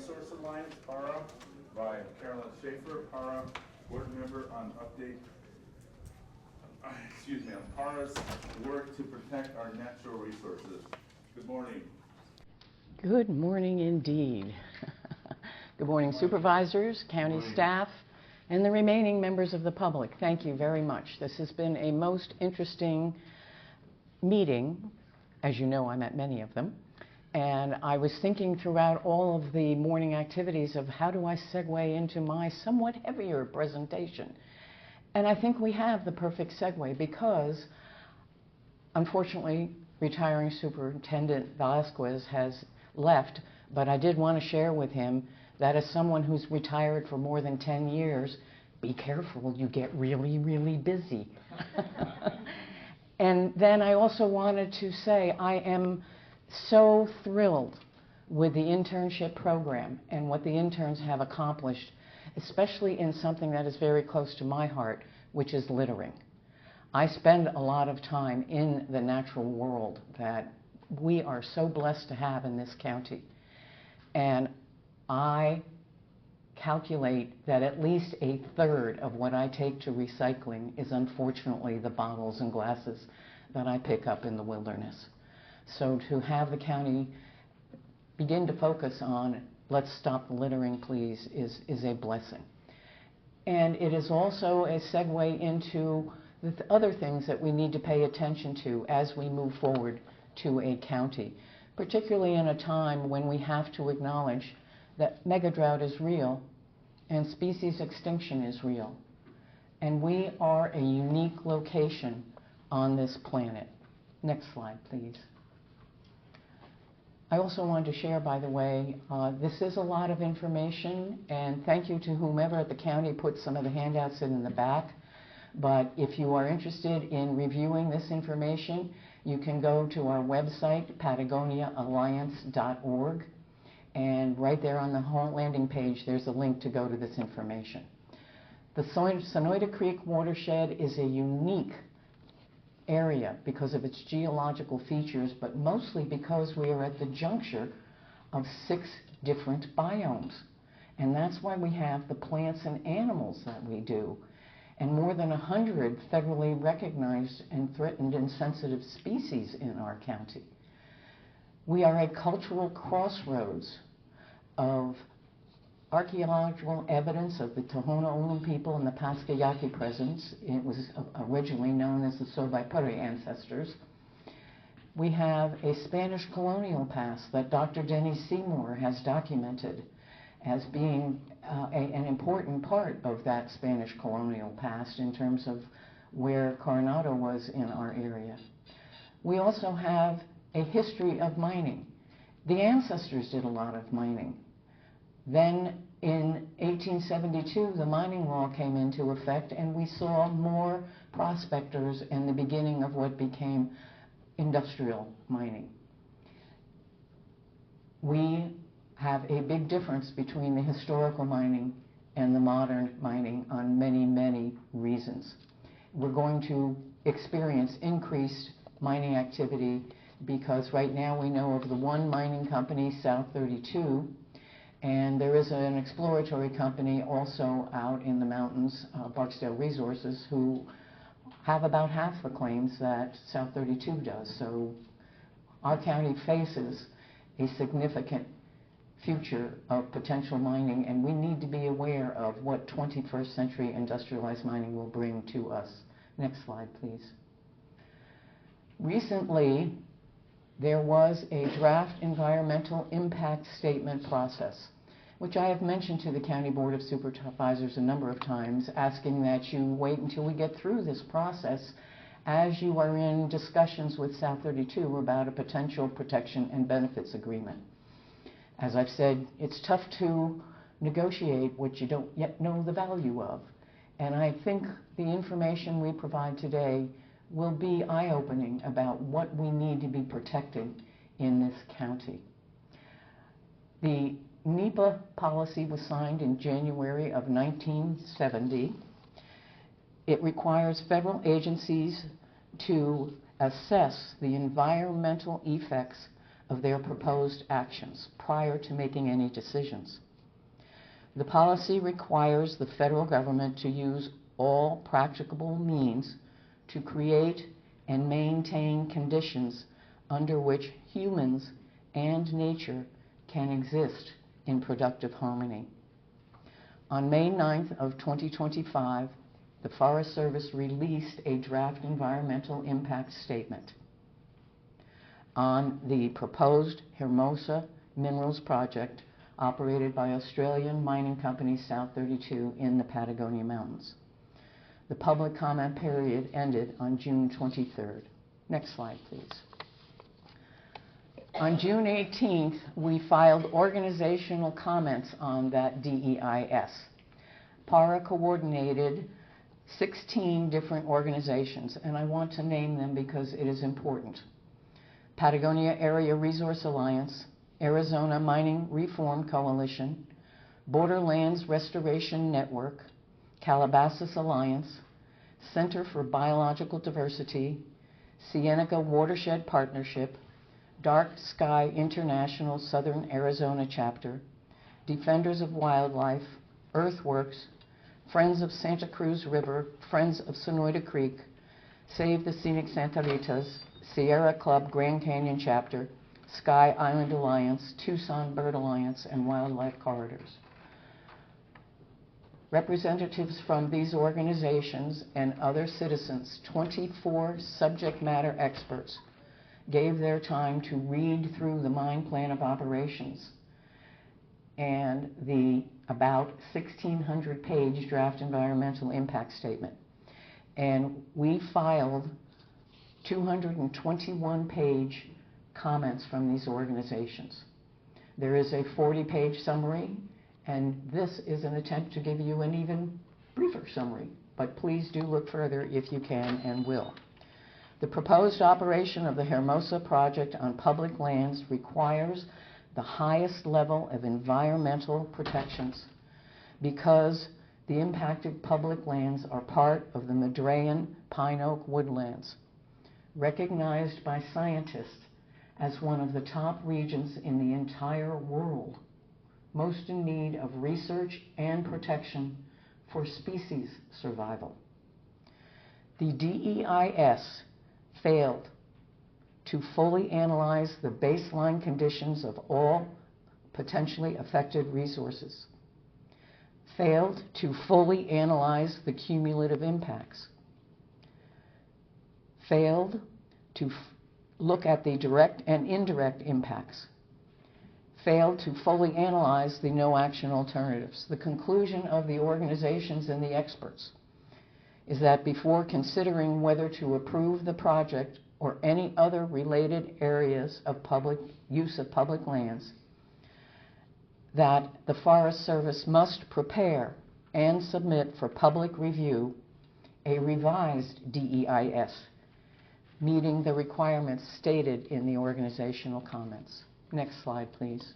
Resource Alliance, PARA, by Carolyn Shafer, PARA board member on update, on PARA's work to protect our natural resources. Good morning. Good morning indeed. Good morning, supervisors, county staff, and the remaining members of the public. Thank you very much. This has been a most interesting meeting. As you know, I'm at many of them. And I was thinking throughout all of the morning activities of how do I segue into my somewhat heavier presentation. And I think we have the perfect segue because, unfortunately, retiring Superintendent Vasquez has left, but I did want to share with him that as someone who's retired for more than 10 years, be careful, you get really, really busy. And then I also wanted to say I am so thrilled with the internship program and what the interns have accomplished, especially in something that is very close to my heart, which is littering. I spend a lot of time in the natural world that we are so blessed to have in this county. And I calculate that at least a third of what I take to recycling is unfortunately the bottles and glasses that I pick up in the wilderness. So to have the county begin to focus on let's stop the littering please is a blessing. And it is also a segue into the other things that we need to pay attention to as we move forward to a county, particularly in a time when we have to acknowledge that mega drought is real and species extinction is real. And we are a unique location on this planet. Next slide, please. I also wanted to share, by the way, this is a lot of information, and thank you to whomever at the county put some of the handouts in the back. But if you are interested in reviewing this information, you can go to our website, patagoniaalliance.org, and right there on the whole landing page, there's a link to go to this information. The Sonoyta Creek watershed is a unique area because of its geological features, but mostly because we are at the juncture of 6 different biomes. And that's why we have the plants and animals that we do, and more than 100 federally recognized and threatened and sensitive species in our county. We are a cultural crossroads of archaeological evidence of the Tohono O'odham people and the Paskayaki presence. It was originally known as the Sobaipuri ancestors. We have a Spanish colonial past that Dr. Denny Seymour has documented as being an important part of that Spanish colonial past in terms of where Coronado was in our area. We also have a history of mining. The ancestors did a lot of mining. Then in 1872, the mining law came into effect, and we saw more prospectors and the beginning of what became industrial mining. We have a big difference between the historical mining and the modern mining on many, many reasons. We're going to experience increased mining activity because right now we know of the one mining company, South 32, and there is an exploratory company also out in the mountains, Barksdale Resources, who have about half the claims that South 32 does. So our county faces a significant future of potential mining, and we need to be aware of what 21st century industrialized mining will bring to us. Next slide, please. Recently, there was a draft environmental impact statement process, which I have mentioned to the County Board of Supervisors a number of times, asking that you wait until we get through this process as you are in discussions with South 32 about a potential protection and benefits agreement. As I've said, it's tough to negotiate what you don't yet know the value of. And I think the information we provide today will be eye-opening about what we need to be protected in this county. The NEPA policy was signed in January of 1970. It requires federal agencies to assess the environmental effects of their proposed actions prior to making any decisions. The policy requires the federal government to use all practicable means to create and maintain conditions under which humans and nature can exist in productive harmony. On May 9th of 2025, the Forest Service released a draft environmental impact statement on the proposed Hermosa Minerals project operated by Australian mining company South 32 in the Patagonia Mountains. The public comment period ended on June 23rd. Next slide, please. On June 18th, we filed organizational comments on that DEIS. PARA coordinated 16 different organizations, and I want to name them because it is important. Patagonia Area Resource Alliance, Arizona Mining Reform Coalition, Borderlands Restoration Network, Calabasas Alliance, Center for Biological Diversity, Cienega Watershed Partnership, Dark Sky International Southern Arizona Chapter, Defenders of Wildlife, Earthworks, Friends of Santa Cruz River, Friends of Sonoyta Creek, Save the Scenic Santa Ritas, Sierra Club Grand Canyon Chapter, Sky Island Alliance, Tucson Bird Alliance, and Wildlife Corridors. Representatives from these organizations and other citizens, 24 subject matter experts, gave their time to read through the mine plan of operations and the about 1,600-page draft environmental impact statement. And we filed 221-page comments from these organizations. There is a 40-page summary, and this is an attempt to give you an even briefer summary, but please do look further if you can and will. The proposed operation of the Hermosa project on public lands requires the highest level of environmental protections because the impacted public lands are part of the Madrean pine oak woodlands, recognized by scientists as one of the top regions in the entire world, most in need of research and protection for species survival. The DEIS failed to fully analyze the baseline conditions of all potentially affected resources, failed to fully analyze the cumulative impacts, failed to look at the direct and indirect impacts, failed to fully analyze the no-action alternatives. The conclusion of the organizations and the experts is that before considering whether to approve the project or any other related areas of public use of public lands, that the Forest Service must prepare and submit for public review a revised DEIS, meeting the requirements stated in the organizational comments. Next slide, please.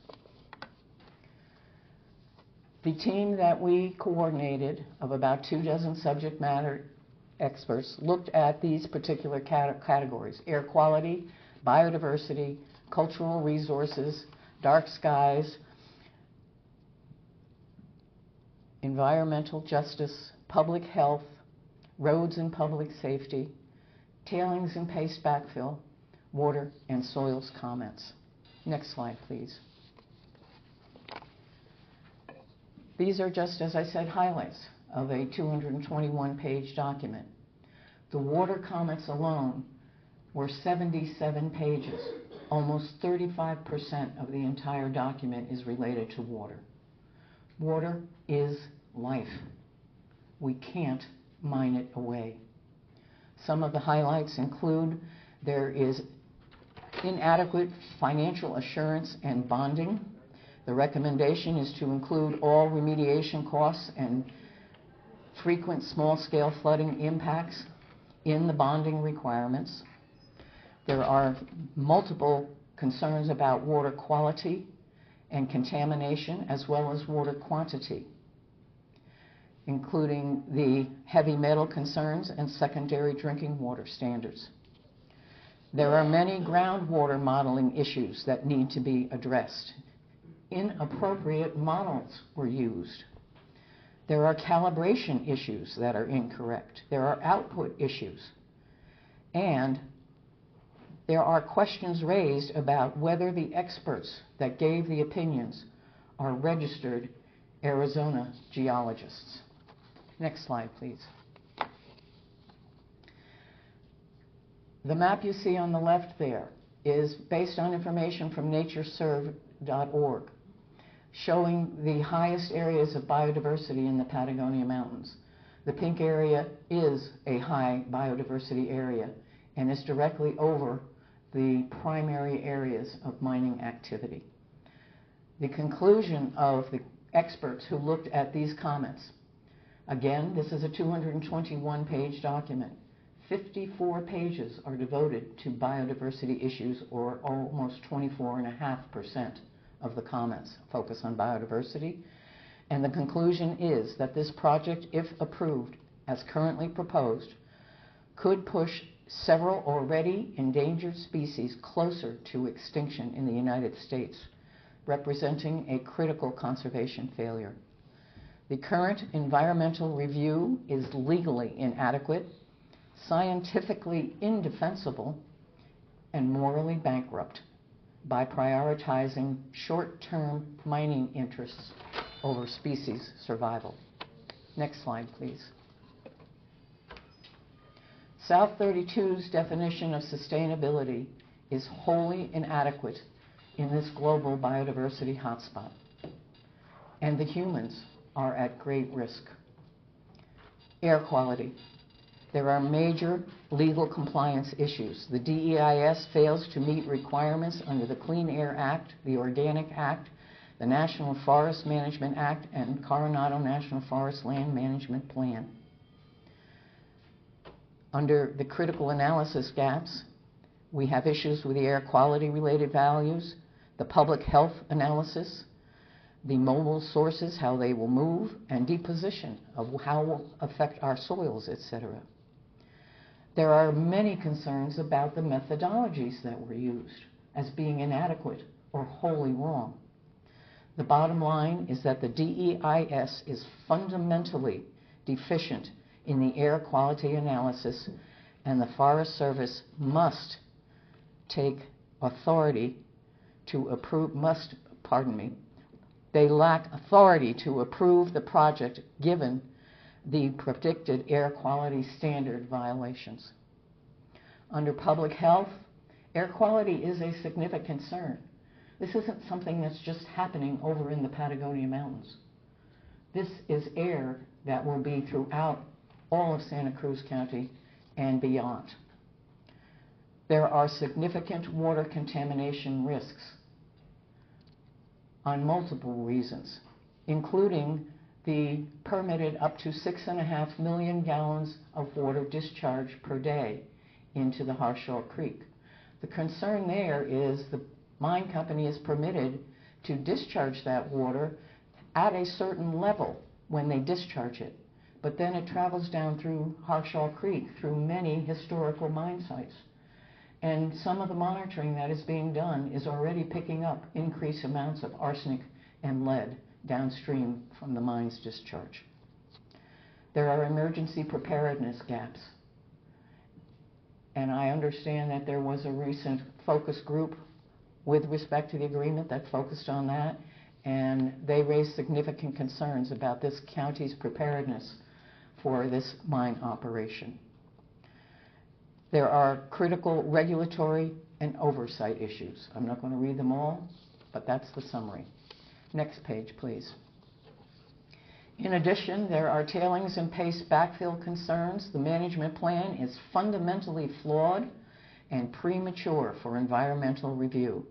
The team that we coordinated of about 24 subject matter experts looked at these particular categories: air quality, biodiversity, cultural resources, dark skies, environmental justice, public health, roads and public safety, tailings and paste backfill, water and soils comments. Next slide, please. These are just, as I said, highlights of a 221-page document. The water comments alone were 77 pages. Almost 35% of the entire document is related to water. Water is life. We can't mine it away. Some of the highlights include there is inadequate financial assurance and bonding. The recommendation is to include all remediation costs and frequent small-scale flooding impacts in the bonding requirements. There are multiple concerns about water quality and contamination, as well as water quantity, including the heavy metal concerns and secondary drinking water standards. There are many groundwater modeling issues that need to be addressed. Inappropriate models were used. There are calibration issues that are incorrect. There are output issues. And there are questions raised about whether the experts that gave the opinions are registered Arizona geologists. Next slide, please. The map you see on the left there is based on information from natureserve.org, showing the highest areas of biodiversity in the Patagonia Mountains. The pink area is a high biodiversity area and is directly over the primary areas of mining activity. The conclusion of the experts who looked at these comments, again, this is a 221-page document. 54 pages are devoted to biodiversity issues, or almost 24.5% of the comments focus on biodiversity. And the conclusion is that this project, if approved as currently proposed, could push several already endangered species closer to extinction in the United States, representing a critical conservation failure. The current environmental review is legally inadequate, scientifically indefensible, and morally bankrupt by prioritizing short-term mining interests over species survival. Next slide, please. South 32's definition of sustainability is wholly inadequate in this global biodiversity hotspot, and the humans are at great risk. Air quality. There are major legal compliance issues. The DEIS fails to meet requirements under the Clean Air Act, the Organic Act, the National Forest Management Act, and Coronado National Forest Land Management Plan. Under the critical analysis gaps, we have issues with the air quality related values, the public health analysis, the mobile sources, how they will move, and deposition of how will affect our soils, etc. There are many concerns about the methodologies that were used as being inadequate or wholly wrong. The bottom line is that the DEIS is fundamentally deficient in the air quality analysis, and the Forest Service must take authority to approve, they lack authority to approve the project given the predicted air quality standard violations. Under public health, air quality is a significant concern. This isn't something that's just happening over in the Patagonia Mountains. This is air that will be throughout all of Santa Cruz County and beyond. There are significant water contamination risks on multiple reasons, including the permitted up to 6.5 million gallons of water discharge per day into the Harshaw Creek. The concern there is the mine company is permitted to discharge that water at a certain level when they discharge it, but then it travels down through Harshaw Creek through many historical mine sites. And some of the monitoring that is being done is already picking up increased amounts of arsenic and lead downstream from the mine's discharge. There are emergency preparedness gaps. And I understand that there was a recent focus group with respect to the agreement that focused on that, and they raised significant concerns about this county's preparedness for this mine operation. There are critical regulatory and oversight issues. I'm not going to read them all, but that's the summary. Next page, please. In addition, there are tailings and paste backfill concerns. The management plan is fundamentally flawed and premature for environmental review.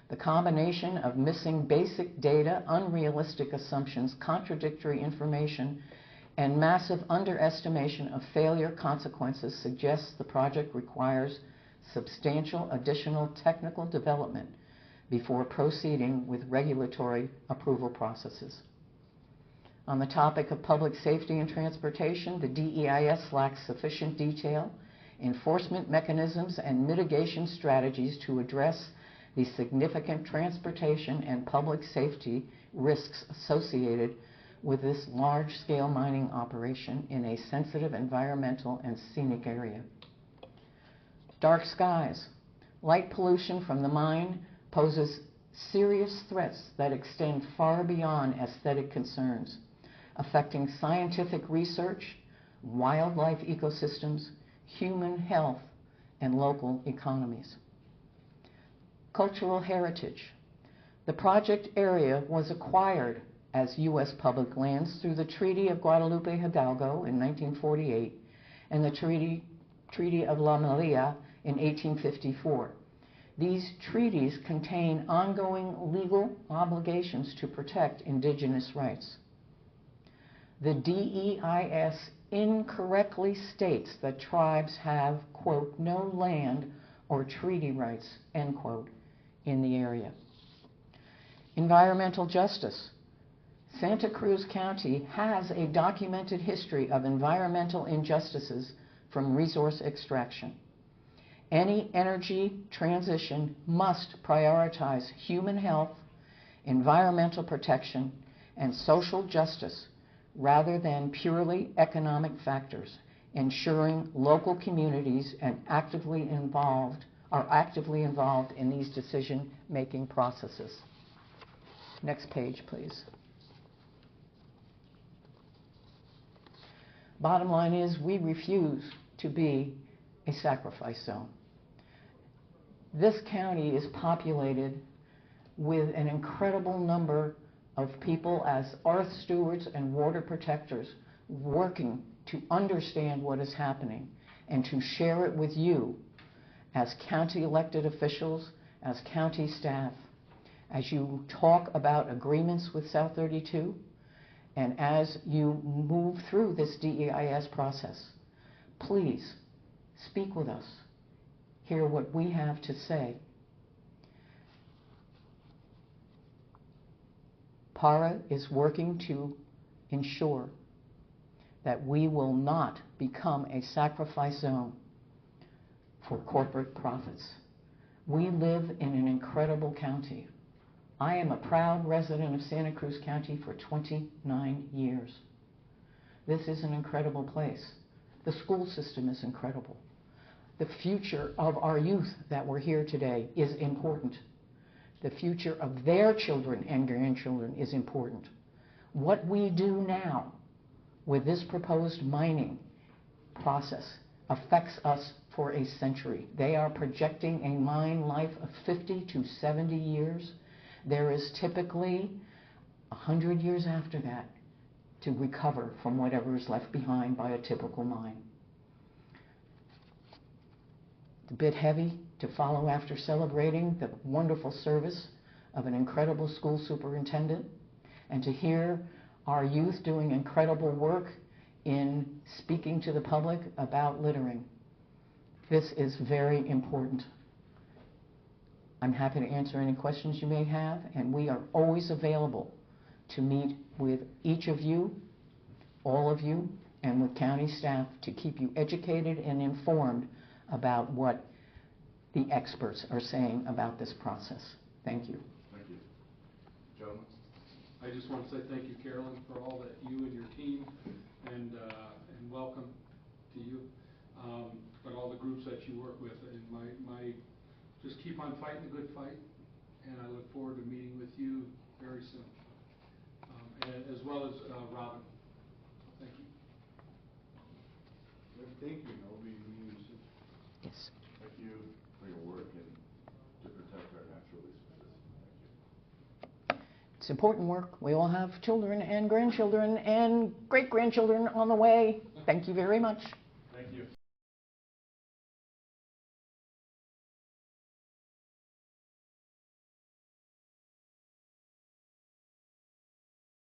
The combination of missing basic data, unrealistic assumptions, contradictory information, and massive underestimation of failure consequences suggests the project requires substantial additional technical development before proceeding with regulatory approval processes. On the topic of public safety and transportation, the DEIS lacks sufficient detail enforcement mechanisms, and mitigation strategies to address the significant transportation and public safety risks associated with this large-scale mining operation in a sensitive environmental and scenic area. Dark skies. Light pollution from the mine poses serious threats that extend far beyond aesthetic concerns, affecting scientific research, wildlife ecosystems, human health, and local economies. Cultural heritage. The project area was acquired as U.S. public lands through the Treaty of Guadalupe Hidalgo in 1948 and the Treaty of La Melilla in 1854. These treaties contain ongoing legal obligations to protect indigenous rights. The DEIS incorrectly states that tribes have, quote, no land or treaty rights, end quote, in the area. Environmental justice. Santa Cruz County has a documented history of environmental injustices from resource extraction. Any energy transition must prioritize human health, environmental protection, and social justice rather than purely economic factors, ensuring local communities are actively involved in these decision-making processes. Next page, please. Bottom line is, we refuse to be a sacrifice zone. This county is populated with an incredible number of people as earth stewards and water protectors working to understand what is happening and to share it with you as county elected officials, as county staff, as you talk about agreements with South 32, and as you move through this DEIS process. Please speak with us. Hear what we have to say. PARA is working to ensure that we will not become a sacrifice zone for corporate profits. We live in an incredible county. I am a proud resident of Santa Cruz County for 29 years. This is an incredible place. The school system is incredible. The future of our youth that were here today is important. The future of their children and grandchildren is important. What we do now with this proposed mining process affects us for a century. They are projecting a mine life of 50 to 70 years. There is typically 100 years after that to recover from whatever is left behind by a typical mine. It's a bit heavy to follow after celebrating the wonderful service of an incredible school superintendent and to hear our youth doing incredible work in speaking to the public about littering. This is very important. I'm happy to answer any questions you may have, and we are always available to meet with each of you, all of you, and with county staff to keep you educated and informed about what the experts are saying about this process. Thank you. Thank you. Gentlemen? I just want to say thank you, Carolyn, for all that you and your team, and welcome to you, but all the groups that you work with, and my just keep on fighting the good fight, and I look forward to meeting with you very soon, and as well as Robin. Thank you. Thank you. I'll be meeting you soon. Yes. Thank you for your work and to protect our natural resources. Thank you. It's important work. We all have children and grandchildren and great-grandchildren on the way. Thank you very much.